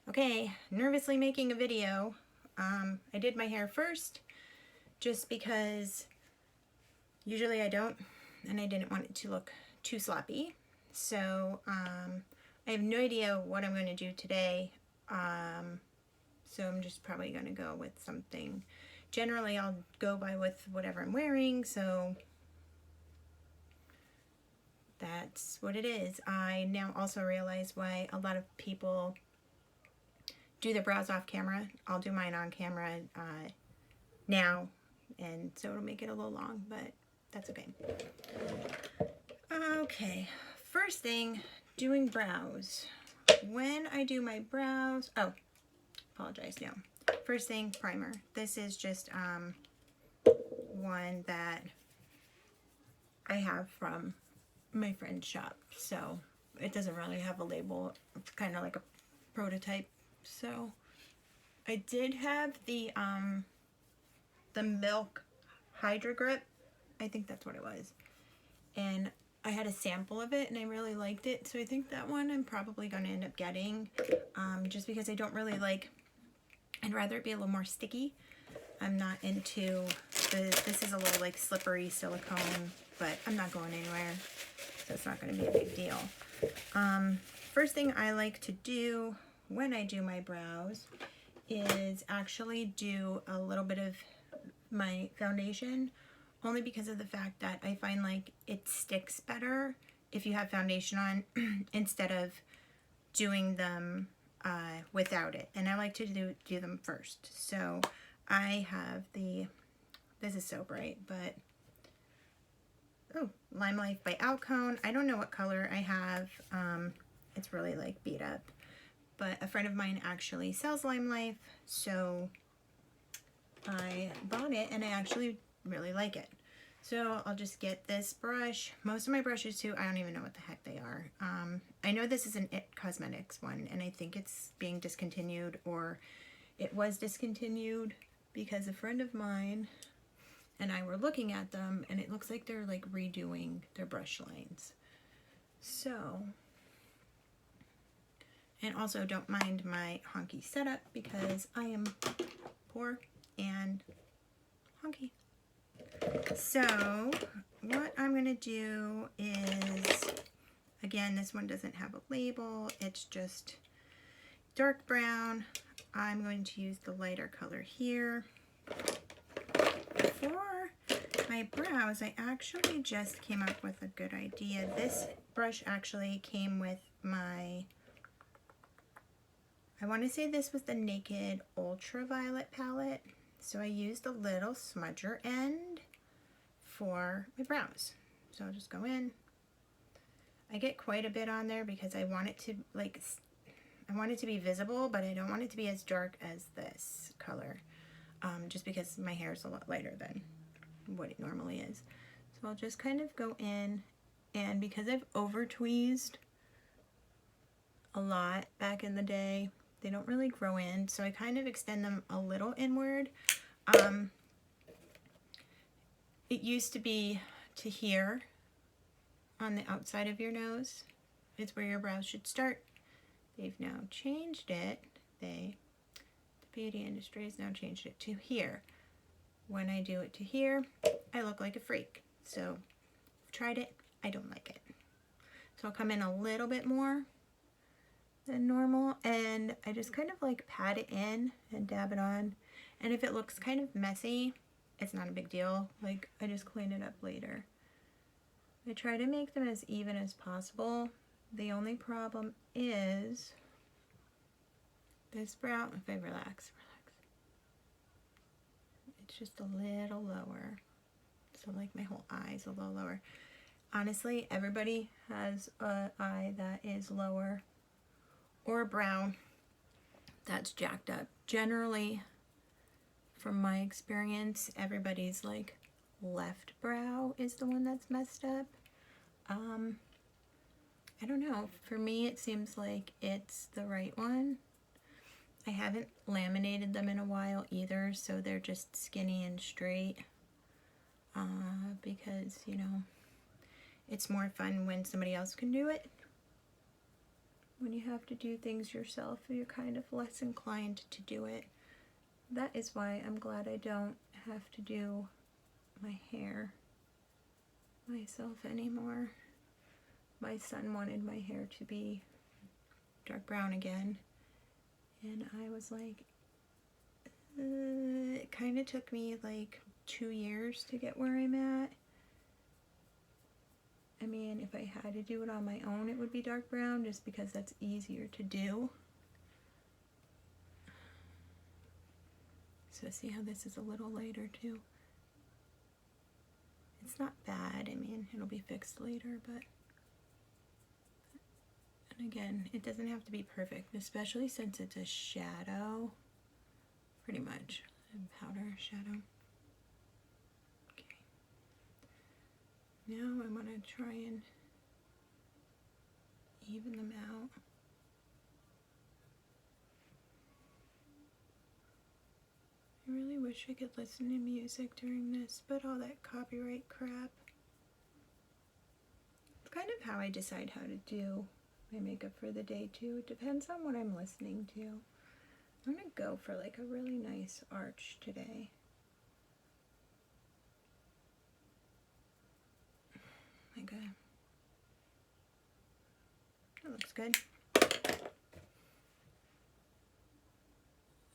Okay, nervously making a video. I did my hair first just because usually I don't, and I didn't want it to look too sloppy. So I have no idea what I'm going to do today. So I'm just probably going to go with something. Generally, I'll go by with whatever I'm wearing, so that's what it is. I now also realize why a lot of people do their brows off camera. I'll do mine on camera now, and so it'll make it a little long, but that's okay. Okay, first thing, doing brows. When I do my brows, apologize, no. First thing, primer. This is just one that I have from my friend's shop, so it doesn't really have a label. It's kind of like a prototype. So I did have the Milk Hydra Grip. I think that's what it was. And I had a sample of it and I really liked it. So I think that one I'm probably going to end up getting just because I don't really like, I'd rather it be a little more sticky. I'm not into this is a little like slippery silicone, but I'm not going anywhere. So it's not going to be a big deal. First thing I like to do when I do my brows is actually do a little bit of my foundation, only because of the fact that I find like it sticks better if you have foundation on instead of doing them without it. And I like to do them first. So I have this is so bright, but Lime Life by Alcone. I don't know what color I have. It's really like beat up. But a friend of mine actually sells Lime Life, so I bought it and I actually really like it. So I'll just get this brush. Most of my brushes too, I don't even know what the heck they are. I know this is an It Cosmetics one, and I think it's being discontinued, or it was discontinued because a friend of mine and I were looking at them and it looks like they're like redoing their brush lines. So, and also don't mind my honky setup because I am poor and honky. So what I'm going to do is, again, this one doesn't have a label. It's just dark brown. I'm going to use the lighter color here. For my brows, I actually just came up with a good idea. This brush actually came with my, I want to say this was the Naked Ultraviolet palette. So I used a little smudger end for my brows. So I'll just go in. I get quite a bit on there because I want it to like, I want it to be visible, but I don't want it to be as dark as this color. Just because my hair is a lot lighter than what it normally is. So I'll just kind of go in, and because I've over tweezed a lot back in the day, they don't really grow in, so I kind of extend them a little inward. It used to be to here on the outside of your nose. It's where your brows should start. They've now changed it. The beauty industry has now changed it to here. When I do it to here, I look like a freak. So I've tried it, I don't like it. So I'll come in a little bit more than normal, and I just kind of like pat it in and dab it on. And if it looks kind of messy, it's not a big deal. Like, I just clean it up later. I try to make them as even as possible. The only problem is this brow, if I relax, it's just a little lower. So like my whole eye's a little lower. Honestly, everybody has an eye that is lower or a brow that's jacked up. Generally, from my experience, everybody's like left brow is the one that's messed up. I don't know. For me, it seems like it's the right one. I haven't laminated them in a while either, so they're just skinny and straight. Because, you know, it's more fun when somebody else can do it. when you have to do things yourself, you're kind of less inclined to do it. That is why I'm glad I don't have to do my hair myself anymore. My son wanted my hair to be dark brown again, and I was like, it kind of took me like 2 years to get where I'm at. I mean, if I had to do it on my own, it would be dark brown just because that's easier to do. So see how this is a little lighter too? It's not bad. I mean, it'll be fixed later, but... And again, it doesn't have to be perfect, especially since it's a shadow. Pretty much. A powder shadow. Okay. Now I want to try and even them out. I really wish I could listen to music during this, but all that copyright crap. It's kind of how I decide how to do my makeup for the day too. It depends on what I'm listening to. I'm gonna go for like a really nice arch today. Like that looks good.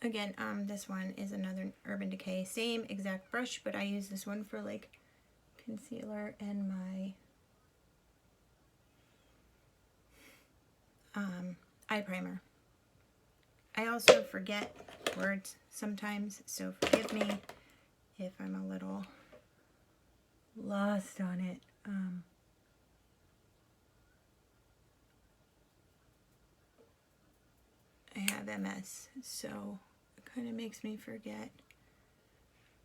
Again, this one is another Urban Decay, same exact brush, but I use this one for like concealer and my eye primer. I also forget words sometimes, so forgive me if I'm a little lost on it. I have MS, so it kind of makes me forget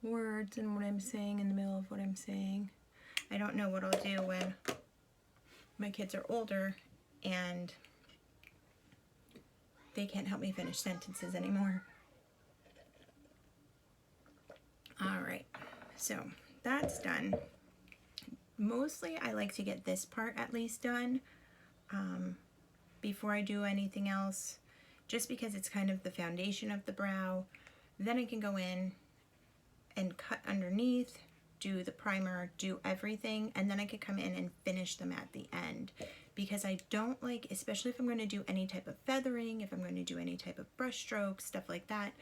words and what I'm saying in the middle of what I'm saying. I don't know what I'll do when my kids are older and they can't help me finish sentences anymore. Alright, so that's done. Mostly I like to get this part at least done before I do anything else, just because it's kind of the foundation of the brow. Then I can go in and cut underneath, do the primer, do everything, and then I could come in and finish them at the end. Because I don't like, especially if I'm going to do any type of feathering, if I'm going to do any type of brush strokes, stuff like that,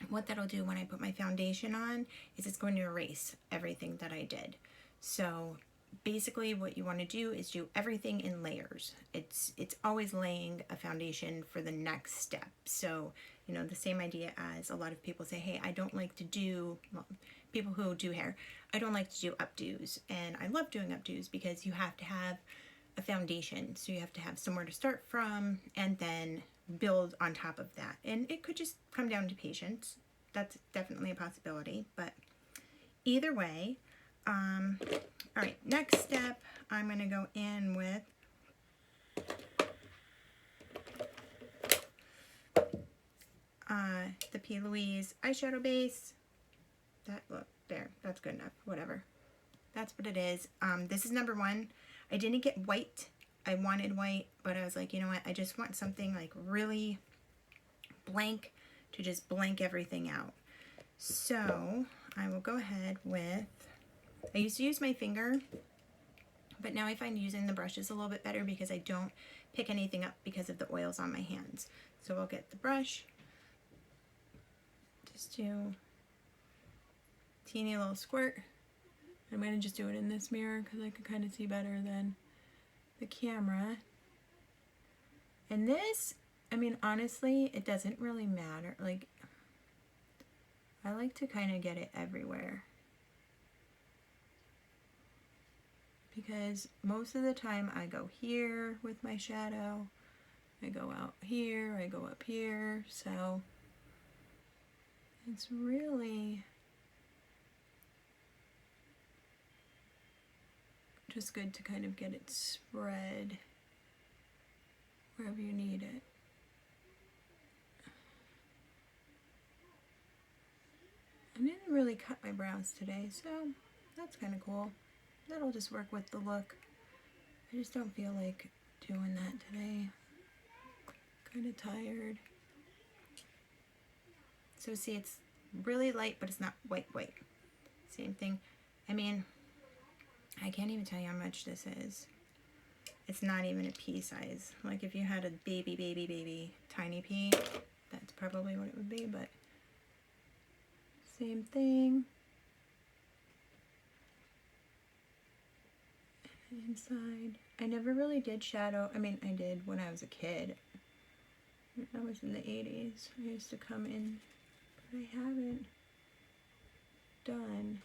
what that'll do when I put my foundation on is it's going to erase everything that I did. So basically what you want to do is do everything in layers. It's always laying a foundation for the next step. So, you know, the same idea as a lot of people say, hey, I don't like to do, well, people who do hair, I don't like to do updos. And I love doing updos because you have to have a foundation. So you have to have somewhere to start from and then build on top of that. And it could just come down to patience. That's definitely a possibility. But either way, all right, next step, I'm going to go in with the P. Louise Eyeshadow Base. That, look, there, that's good enough, whatever. That's what it is. This is number 1. I didn't get white. I wanted white, but I was like, you know what, I just want something like really blank to just blank everything out. So I will go ahead with, I used to use my finger, but now I find using the brush is a little bit better because I don't pick anything up because of the oils on my hands. So I'll get the brush, just do teeny little squirt. I'm going to just do it in this mirror because I can kind of see better than the camera. And this, I mean, honestly, it doesn't really matter. Like, I like to kind of get it everywhere. Because most of the time I go here with my shadow, I go out here, I go up here, so it's really just good to kind of get it spread wherever you need it. I didn't really cut my brows today, so that's kind of cool. That'll just work with the look. I just don't feel like doing that today. Kind of tired. So see, it's really light, but it's not white. Same thing. I mean, I can't even tell you how much this is. It's not even a pea size. Like if you had a baby tiny pea, that's probably what it would be, but same thing. Inside. I never really did shadow. I mean, I did when I was a kid. I was in the 80s. I used to come in, but I haven't done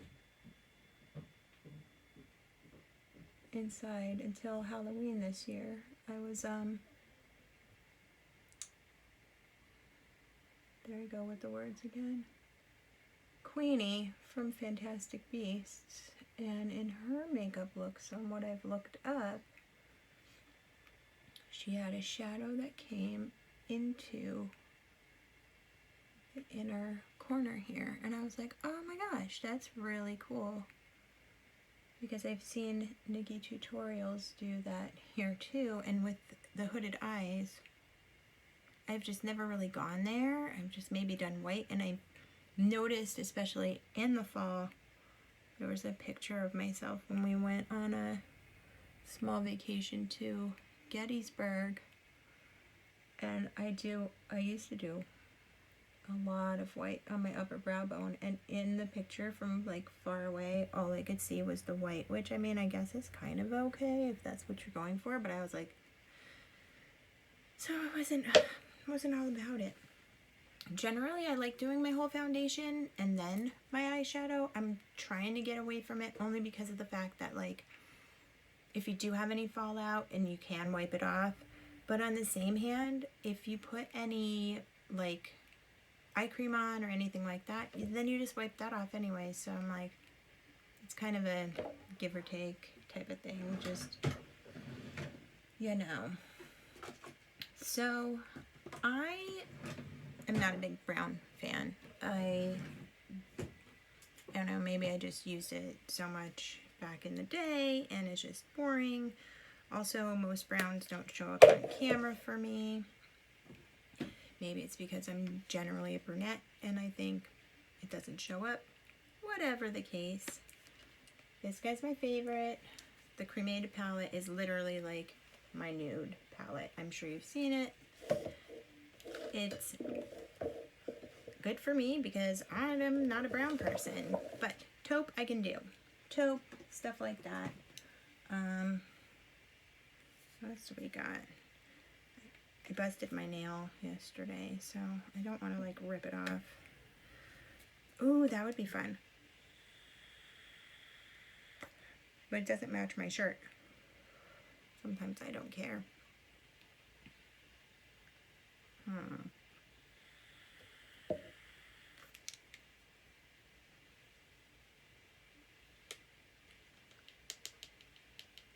inside until Halloween this year. I was, there you go with the words again. Queenie from Fantastic Beasts, and in her makeup looks, on what I've looked up, she had a shadow that came into the inner corner here, and I was like, oh my gosh, that's really cool, because I've seen Nikki tutorials do that here too, and with the hooded eyes I've just never really gone there. I've just maybe done white, and I noticed, especially in the fall, there was a picture of myself when we went on a small vacation to Gettysburg, and I used to do a lot of white on my upper brow bone, and in the picture from like far away, all I could see was the white, which I mean, I guess is kind of okay if that's what you're going for, but I was like, so it wasn't all about it. Generally, I like doing my whole foundation and then my eyeshadow. I'm trying to get away from it only because of the fact that, like, if you do have any fallout, and you can wipe it off, but on the same hand, if you put any, like, eye cream on or anything like that, then you just wipe that off anyway. So I'm like, it's kind of a give or take type of thing, just, you know. So I am not a big brown fan. I don't know, maybe I just used it so much back in the day and it's just boring. Also, most browns don't show up on camera for me. Maybe it's because I'm generally a brunette and I think it doesn't show up. Whatever the case. This guy's my favorite. The cremated palette is literally like my nude palette. I'm sure you've seen it. It's good for me because I am not a brown person, but taupe I can do. Taupe, stuff like that. What else do we got? I busted my nail yesterday, so I don't want to like rip it off. Ooh, that would be fun. But it doesn't match my shirt. Sometimes I don't care.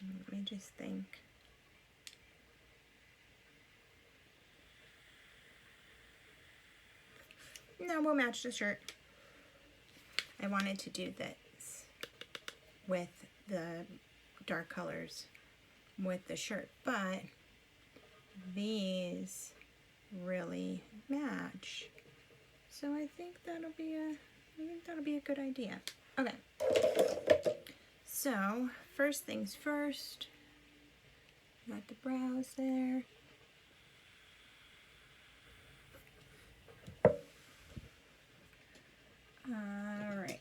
Let me just think. No, we'll match the shirt. I wanted to do this with the dark colors with the shirt, but these really match. So I think that'll be a good idea. Okay. So, first things first. Got the brows there. Alright.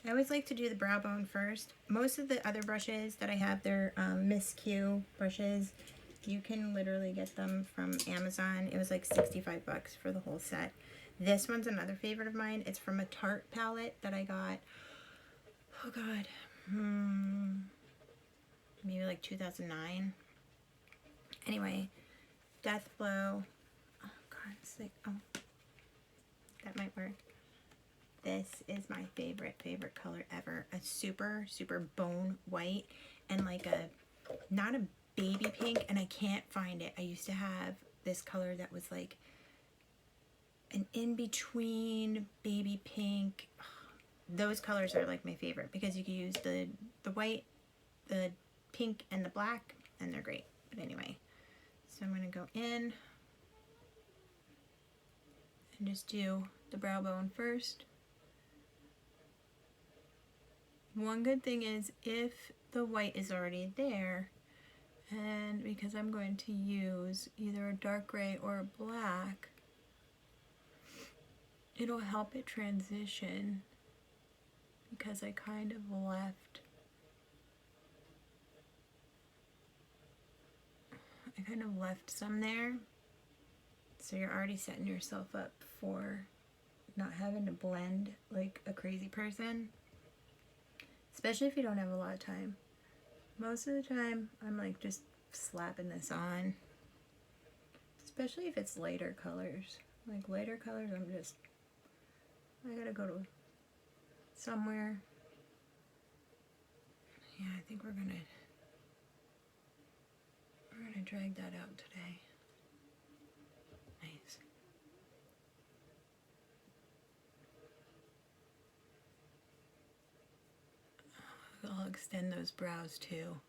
I always like to do the brow bone first. Most of the other brushes that I have, they're Miss Q brushes. You can literally get them from Amazon. It was like 65 bucks for the whole set. This one's another favorite of mine. It's from a Tarte palette that I got, oh god, maybe like 2009. Anyway, Death Blow. Oh god, it's like, oh, that might work. This is my favorite color ever. A super bone white and like a, not a baby pink, and I can't find it. I used to have this color that was like an in-between baby pink. Those colors are like my favorite because you can use the white, the pink and the black, and they're great. But anyway, so I'm going to go in and just do the brow bone first. One good thing is if the white is already there, and because I'm going to use either a dark gray or a black, it'll help it transition, because I kind of left some there. So you're already setting yourself up for not having to blend like a crazy person, especially if you don't have a lot of time. Most of the time I'm like just slapping this on, especially if it's lighter colors. Like lighter colors, I gotta go to somewhere. Yeah, I think we're gonna drag that out today. Nice. I'll extend those brows too.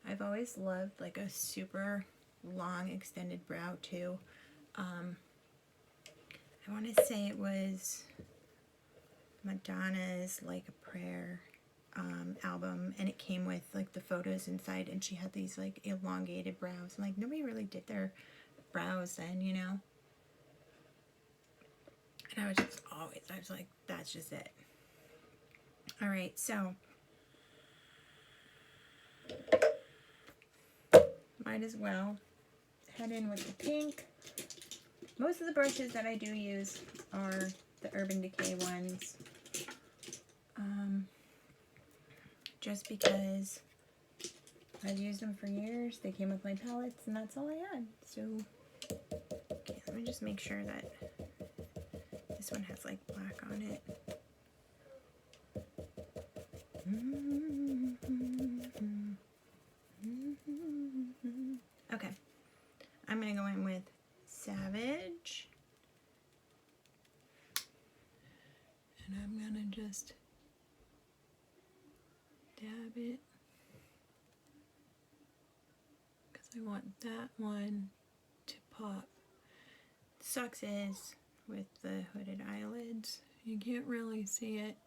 I've always loved like a super long extended brow too. I want to say it was Madonna's Like a Prayer album, and it came with like the photos inside, and she had these like elongated brows, and like nobody really did their brows then, you know. And I was like, that's just it. All right, so might as well head in with the pink. Most of the brushes that I do use are the Urban Decay ones, just because I've used them for years. They came with my palettes, and that's all I had. So, okay, let me just make sure that this one has like black on it. Okay, I'm gonna go in with Savage, and I'm gonna just dab it because I want that one to pop. Sucks is with the hooded eyelids, you can't really see it.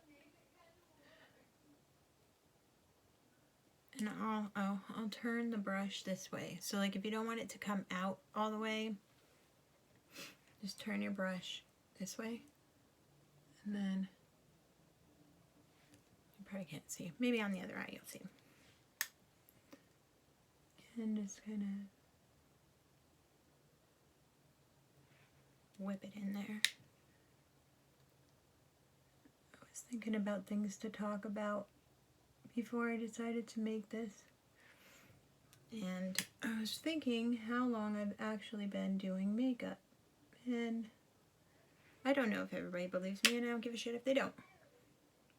And I'll turn the brush this way. So like if you don't want it to come out all the way, just turn your brush this way, and then you probably can't see. Maybe on the other eye you'll see. And just kind of whip it in there. I was thinking about things to talk about before I decided to make this. And I was thinking how long I've actually been doing makeup. And I don't know if everybody believes me, and I don't give a shit if they don't.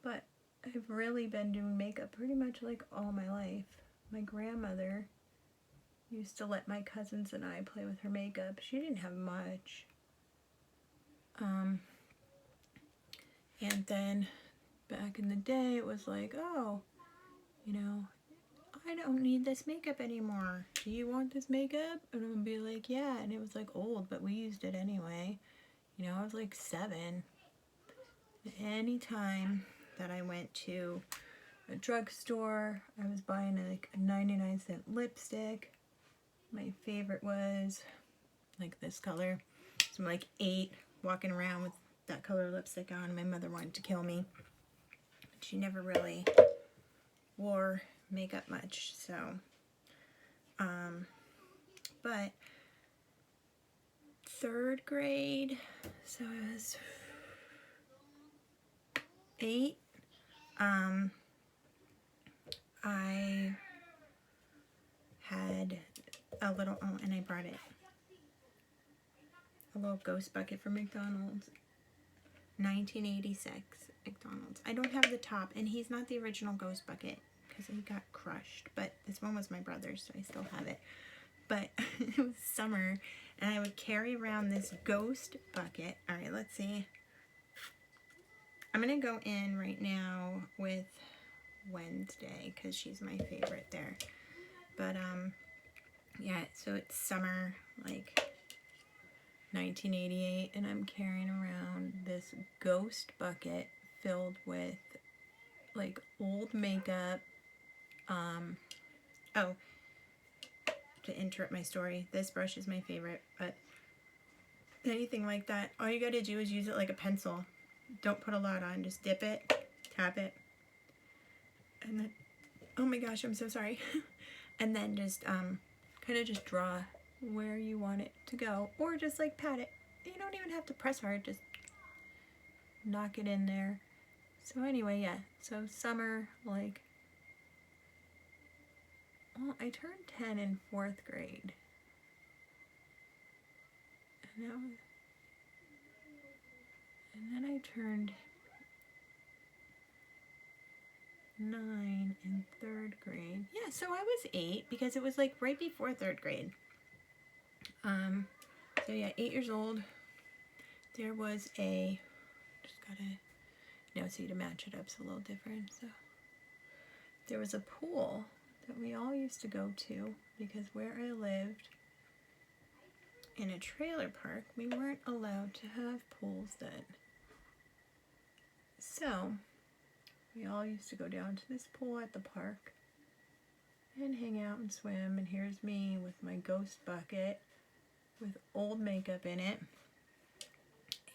But I've really been doing makeup pretty much like all my life. My grandmother used to let my cousins and I play with her makeup. She didn't have much. And then back in the day it was like, oh, you know, I don't need this makeup anymore. Do you want this makeup? And I would be like, yeah. And it was like old, but we used it anyway. You know, I was like 7. Anytime that I went to a drugstore, I was buying like a 99-cent lipstick. My favorite was like this color. So I'm like 8, walking around with that color lipstick on. My mother wanted to kill me. She never really wore makeup much, so but 3rd grade, so I was 8, I had a little, and I brought it, a little ghost bucket from McDonald's, 1986 McDonald's. I don't have the top, and he's not the original ghost bucket because he got crushed, but this one was my brother's, so I still have it. But it was summer, and I would carry around this ghost bucket. All right, let's see. I'm gonna go in right now with Wednesday because she's my favorite there. But yeah, so it's summer like 1988, and I'm carrying around this ghost bucket filled with like old makeup. Oh, to interrupt my story, this brush is my favorite, but anything like that, all you gotta do is use it like a pencil. Don't put a lot on, just dip it, tap it, and then, oh my gosh, I'm so sorry. And then just kind of just draw where you want it to go, or just like pat it. You don't even have to press hard, just knock it in there. So anyway, yeah, so summer, like, well, I turned 10 in 4th grade. And then I turned 9 in 3rd grade. Yeah, so I was 8 because it was like right before 3rd grade. So yeah, 8 years old. There was a, just gotta, no, see, to match it up, it's a little different. So there was a pool that we all used to go to because where I lived in a trailer park, we weren't allowed to have pools then. So we all used to go down to this pool at the park and hang out and swim. And here's me with my ghost bucket with old makeup in it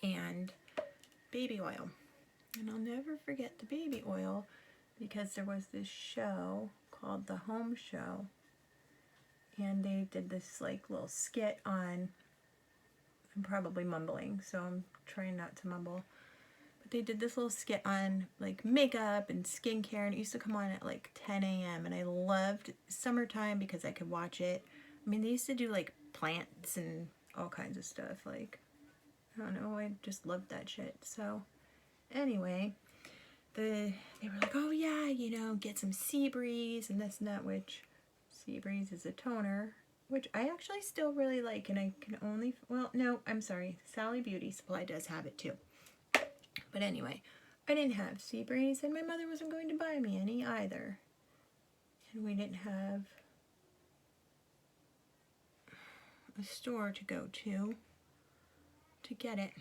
and baby oil. And I'll never forget the baby oil because there was this show called The Home Show, and they did this like little skit on, I'm probably mumbling, so I'm trying not to mumble, but they did this little skit on like makeup and skincare, and it used to come on at like 10 a.m. and I loved summertime because I could watch it. I mean, they used to do like plants and all kinds of stuff, like, I don't know, I just loved that shit. So anyway, they were like, oh yeah, you know, get some Sea Breeze and this and that, which Sea Breeze is a toner, which I actually still really like, and I can only, well, no, I'm sorry, Sally Beauty Supply does have it too. But anyway, I didn't have Sea Breeze, and my mother wasn't going to buy me any either. And we didn't have a store to go to get it.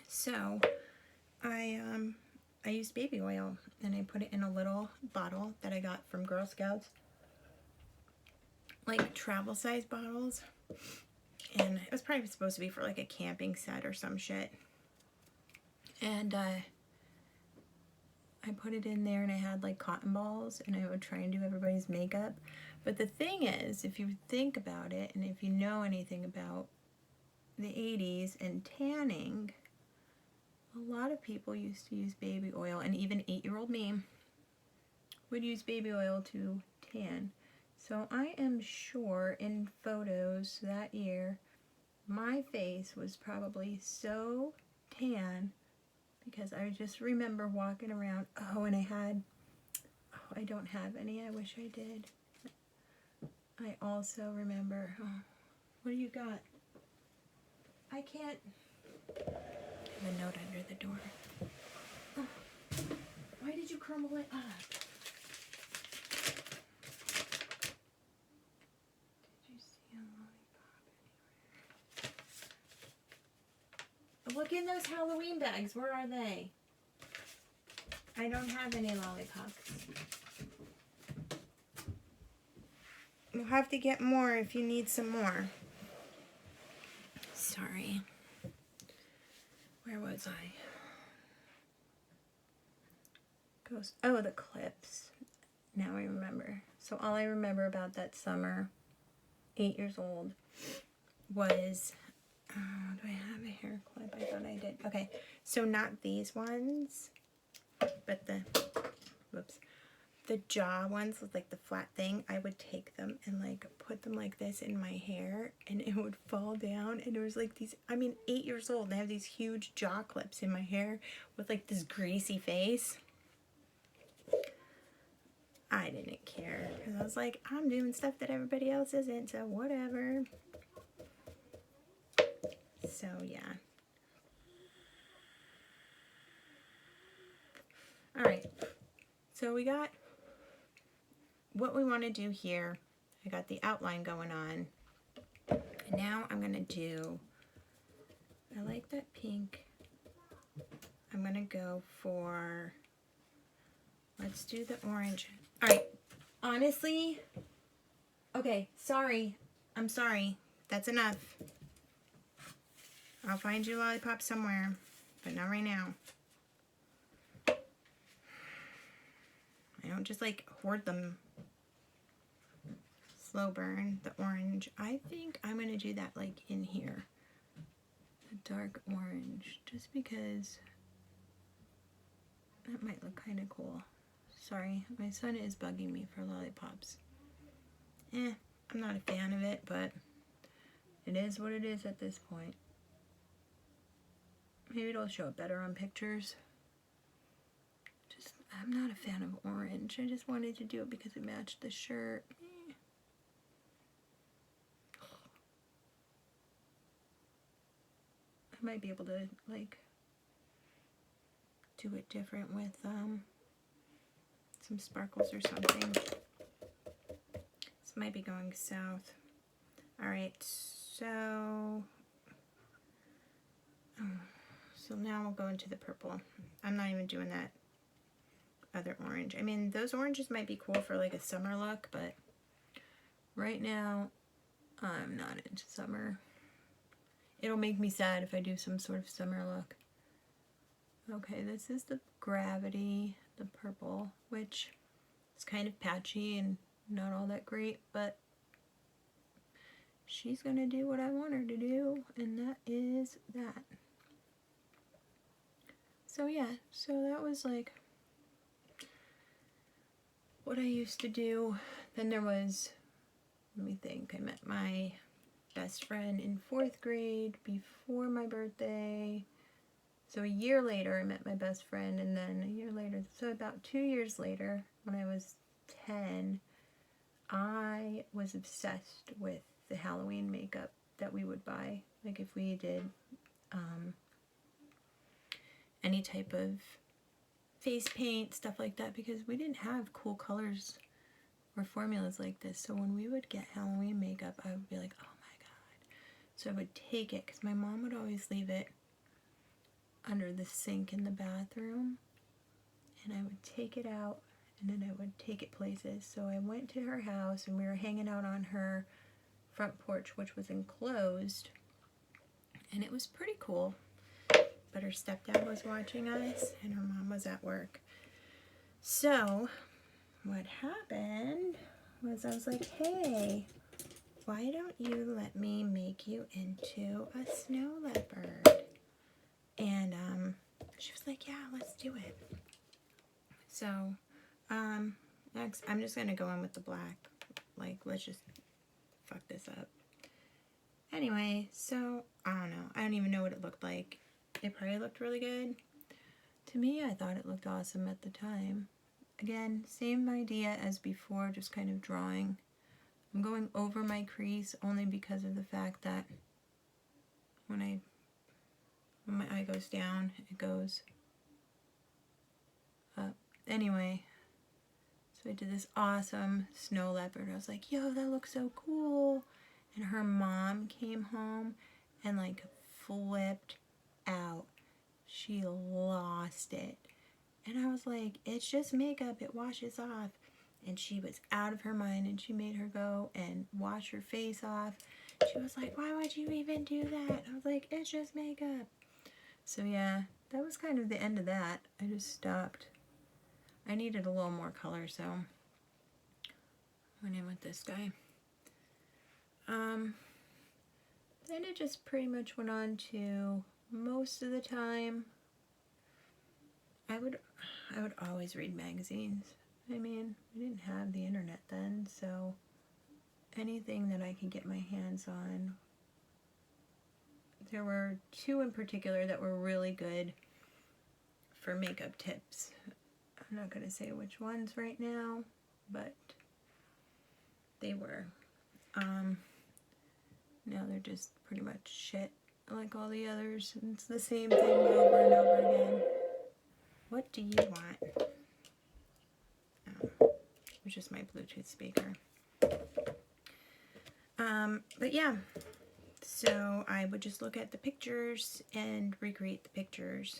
So I used baby oil, and I put it in a little bottle that I got from Girl Scouts, like travel size bottles, and it was probably supposed to be for like a camping set or some shit. And I put it in there, and I had like cotton balls, and I would try and do everybody's makeup. But the thing is, if you think about it, and if you know anything about the 80s and tanning, a lot of people used to use baby oil, and even 8-year-old me would use baby oil to tan. So I am sure in photos that year, my face was probably so tan because I just remember walking around. Oh, and I don't have any. I wish I did. I also remember, what do you got? I can't. I have a note under the door. Oh, why did you crumble it up? Did you see a lollipop anywhere? Look in those Halloween bags. Where are they? I don't have any lollipops. You'll have to get more if you need some more. Sorry. Where was I? Oh, the clips. Now I remember. So all I remember about that summer, 8 years old, was, do I have a hair clip? I thought I did. Okay, so not these ones, but the jaw ones with like the flat thing. I would take them and like put them like this in my hair, and it would fall down, and it was like these, I mean, 8 years old, and I have these huge jaw clips in my hair with like this greasy face. I didn't care because I was like, I'm doing stuff that everybody else isn't, so whatever. So yeah. All right. So we what we want to do here, I got the outline going on. And now I'm going to do, I like that pink. I'm going to go for, let's do the orange. All right, honestly, okay, sorry. I'm sorry. That's enough. I'll find you a lollipop somewhere, but not right now. I don't just like hoard them. Slow burn, the orange. I think I'm going to do that like in here. The dark orange, just because that might look kind of cool. Sorry, my son is bugging me for lollipops. I'm not a fan of it, but it is what it is at this point. Maybe it'll show up better on pictures. I'm not a fan of orange. I just wanted to do it because it matched the shirt. I might be able to like do it different with some sparkles or something. This might be going south. Alright, so now we'll go into the purple. I'm not even doing that other orange. I mean, those oranges might be cool for like a summer look, but right now I'm not into summer. It'll make me sad if I do some sort of summer look. Okay, this is the Gravity, the purple, which is kind of patchy and not all that great, but she's gonna do what I want her to do, and that is that. So yeah, so that was like what I used to do. Then there was, let me think, I met my best friend in 4th grade before my birthday. So a year later I met my best friend, and then a year later, so about 2 years later, when I was 10, I was obsessed with the Halloween makeup that we would buy. Like if we did any type of face paint, stuff like that, because we didn't have cool colors or formulas like this. So when we would get Halloween makeup, I would be like, oh my god. So I would take it, because my mom would always leave it under the sink in the bathroom, and I would take it out, and then I would take it places. So I went to her house, and we were hanging out on her front porch, which was enclosed, and it was pretty cool. But her stepdad was watching us, and her mom was at work. So what happened was I was like, hey, why don't you let me make you into a snow leopard? And she was like, yeah, let's do it. So next I'm just gonna go in with the black. Like, let's just fuck this up. Anyway, so I don't know. I don't even know what it looked like. It probably looked really good. To me, I thought it looked awesome at the time. Again, same idea as before, just kind of drawing. I'm going over my crease only because of the fact that when my eye goes down, it goes up. Anyway, so I did this awesome snow leopard. I was like, yo, that looks so cool. And her mom came home and like flipped out. She lost it. And I was like, it's just makeup, it washes off. And she was out of her mind, and she made her go and wash her face off. She was like, why would you even do that? I was like, it's just makeup. So yeah, that was kind of the end of that. I just stopped. I needed a little more color, so went in with this guy. Then it just pretty much went on to, most of the time, I would always read magazines. I mean, we didn't have the internet then, so anything that I could get my hands on. There were 2 in particular that were really good for makeup tips. I'm not going to say which ones right now, but they were. Now they're just pretty much shit like all the others. It's the same thing over and over again. What do you want? Oh, we was just my Bluetooth speaker. But yeah, so I would just look at the pictures and recreate the pictures.